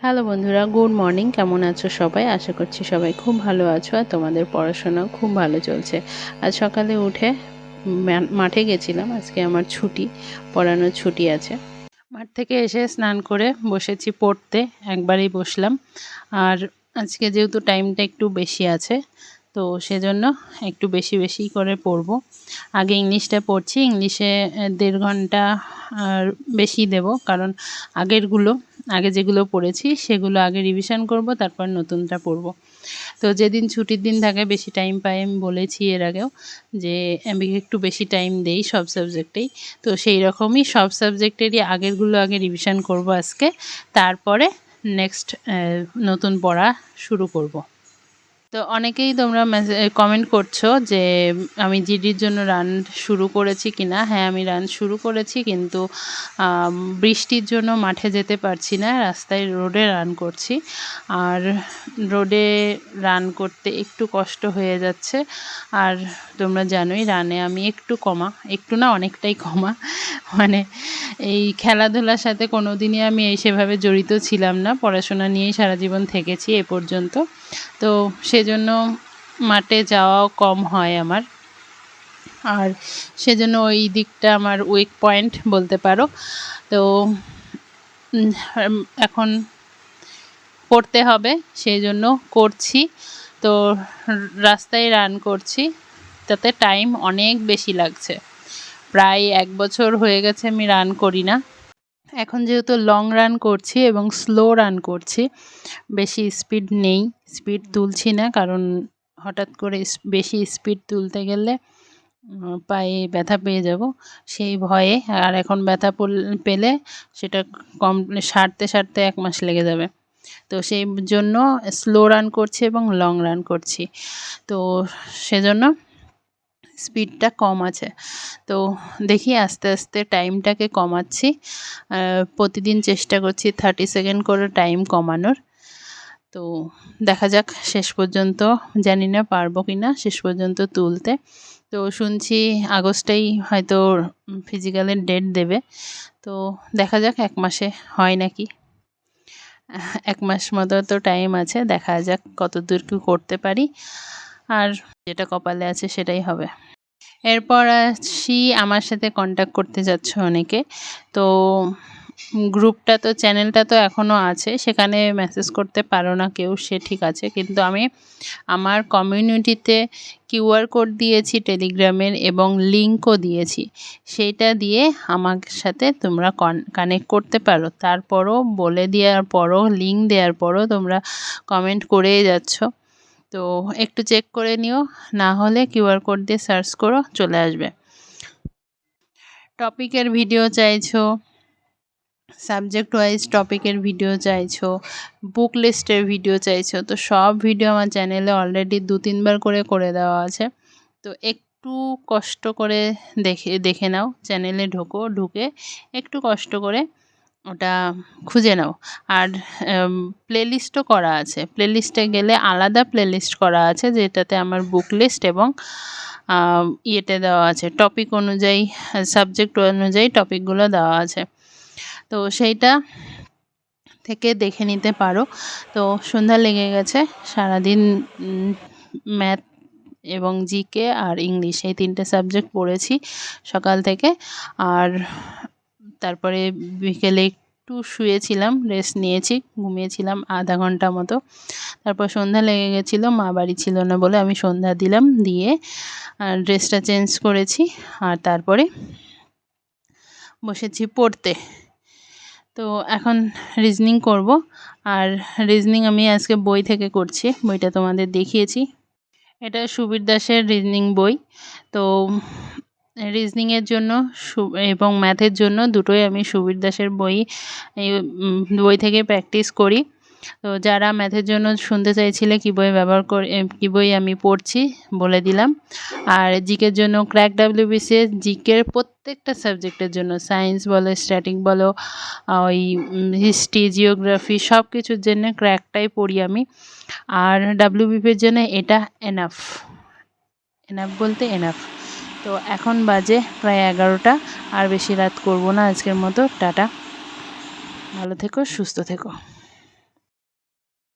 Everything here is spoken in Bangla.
হ্যালো বন্ধুরা, গুড মর্নিং। কেমন আছো সবাই? আশা করছি সবাই খুব ভালো আছো আর তোমাদের পড়াশোনাও খুব ভালো চলছে। আজ সকালে উঠে মাঠে গেছিলাম। আজকে আমার ছুটি, পড়ানোর ছুটি আছে। মাঠ থেকে এসে স্নান করে বসেছি পড়তে, একবারেই বসলাম। আর আজকে যেহেতু টাইমটা একটু বেশি আছে, তো সেজন্য একটু বেশি বেশি করে পড়ব। আগে ইংলিশটা পড়ছি, ইংলিশে 1.5 ঘন্টা আর বেশি দেব, কারণ আগে যেগুলো পড়েছি সেগুলো আগে রিভিশন করব, তারপর নতুনটা পড়ব। তো যেদিন ছুটির দিন থাকে বেশি টাইম পাই, আমি বলেছি এর আগেও যে আমি একটু বেশি টাইম দেই সব সাবজেক্টেই। তো সেই রকমই সব সাবজেক্টেরই আগেরগুলো আগে রিভিশন করব আজকে, তারপরে নেক্সট নতুন পড়া শুরু করব। তো অনেকেই তোমরা কমেন্ট করছো যে আমি জিডির জন্য রান শুরু করেছি কিনা। হ্যাঁ, আমি রান শুরু করেছি, কিন্তু বৃষ্টির জন্য মাঠে যেতে পারছি না, রাস্তায় রোডে রান করছি। আর রোডে রান করতে একটু কষ্ট হয়ে যাচ্ছে। আর তোমরা জানোই রানে আমি একটু না অনেকটাই কমা, মানে এই খেলাধুলার সাথে কোনো দিনই আমি সেভাবে জড়িত ছিলাম না, পড়াশোনা নিয়েই সারা জীবন থেকেছি এ পর্যন্ত। তো সেজন্য মাঠে যাওয়াও কম হয় আমার, আর সেজন্য ওই দিকটা আমার উইক পয়েন্ট বলতে পারো। তো এখন পড়তে হবে, সেই জন্য করছি। তো রাস্তায় রান করছি, তাতে টাইম অনেক বেশি লাগছে। প্রায় 1 বছর হয়ে গেছে আমি রান করি না। এখন যেহেতু লং রান করছি এবং স্লো রান করছি, বেশি স্পিড নেই, স্পিড তুলছি না, কারণ হঠাৎ করে বেশি স্পিড তুলতে গেলে পায়ে ব্যথা পেয়ে যাব সেই ভয়ে। আর এখন ব্যথা পেলে সেটা সারতে 1 মাস লেগে যাবে। তো সেই জন্য স্লো রান করছি এবং লং রান করছি, তো সেজন্য স্পিডটা কম আছে। তো দেখি আস্তে আস্তে টাইমটাকে কমাচ্ছি, প্রতিদিন চেষ্টা করছি 30 সেকেন্ড করে টাইম কমানোর। তো দেখা যাক শেষ পর্যন্ত, জানি না পারবো কি না শেষ পর্যন্ত তুলতে। তো শুনছি আগস্টেই হয়তো ফিজিক্যালের ডেট দেবে, তো দেখা যাক 1 মাসে হয় নাকি। 1 মাস মতো তো টাইম আছে, দেখা যাক কতদূর কি করতে পারি, আর যেটা কপালে আছে সেটাই হবে। এরপর আসি, আমার সাথে কন্ট্যাক্ট করতে যাচ্ছ অনেকে। তো গ্রুপটা তো, চ্যানেলটা তো এখনও আছে, সেখানে মেসেজ করতে পারো না কেউ, সে ঠিক আছে, কিন্তু আমি আমার কমিউনিটিতে কিউআর কোড দিয়েছি টেলিগ্রামের, এবং লিঙ্কও দিয়েছি। সেইটা দিয়ে আমার সাথে তোমরা কানেক্ট করতে পারো। তারপরও বলে দেওয়ার পরও, লিঙ্ক দেওয়ার পরও তোমরা কমেন্ট করেই যাচ্ছ। তো একটু চেক করে নিও, না হলে কিউআর কোড দিয়ে সার্চ করো, চলে আসবে। টপিকের ভিডিও চাইছো, সাবজেক্ট ওয়াইজ টপিকের ভিডিও চাইছো, বুক লিস্টের ভিডিও চাইছো, তো সব ভিডিও আমার চ্যানেলে অলরেডি 2-3 বার করে দেওয়া আছে। তো একটু কষ্ট করে দেখে নাও, চ্যানেলে ঢুকে একটু কষ্ট করে ওটা খুঁজে নাও। আর প্লেলিস্টও করা আছে, প্লেলিস্টে গেলে আলাদা প্লেলিস্ট করা আছে, যেটাতে আমার বুক লিস্ট এবং ইয়েতে দেওয়া আছে, টপিক অনুযায়ী, সাবজেক্ট অনুযায়ী টপিকগুলো দেওয়া আছে। তো সেইটা থেকে দেখে নিতে পারো। তো সন্ধ্যা লেগে গেছে, সারাদিন ম্যাথ এবং জিকে আর ইংলিশ, এই 3টে সাবজেক্ট পড়েছি সকাল থেকে। আর তারপরে বিকেলে একটু শুয়েছিলাম, রেস্ট নিয়েছি, ঘুমিয়েছিলাম আধা ঘন্টা মতো। তারপর সন্ধ্যা লেগে গেছিলো, মা বাড়ি ছিল না বলে আমি সন্ধ্যা দিলাম, দিয়ে ড্রেসটা চেঞ্জ করেছি, আর তারপরে বসেছি পড়তে। তো এখন রিজনিং করব, আর রিজনিং আমি আজকে বই থেকে করছি, বইটা তোমাদের দেখিয়েছি। এটা সুবীর দাসের রিজনিং বই। তো রিজনিংয়ের জন্য এবং ম্যাথের জন্য দুটোই আমি সুবীর দাসের বই থেকে প্র্যাকটিস করি। তো যারা ম্যাথের জন্য শুনতে চাইছিলে কী বই ব্যবহার করে, কী বই আমি পড়ছি বলে দিলাম। আর জিকের জন্য ক্র্যাক WBCS, জিকের প্রত্যেকটা সাবজেক্টের জন্য, সায়েন্স বলো, স্ট্যাটিক বলো, ওই হিস্ট্রি, জিওগ্রাফি, সব কিছুর জন্য ক্র্যাকটাই পড়ি আমি। আর WBPর জন্য এটা এনাফ বলতে এনাফ। তো এখন বাজে প্রায় 11টা, আর বেশি রাত করব না আজকের মতো। টাটা, ভালো থেকো, সুস্থ থেকো।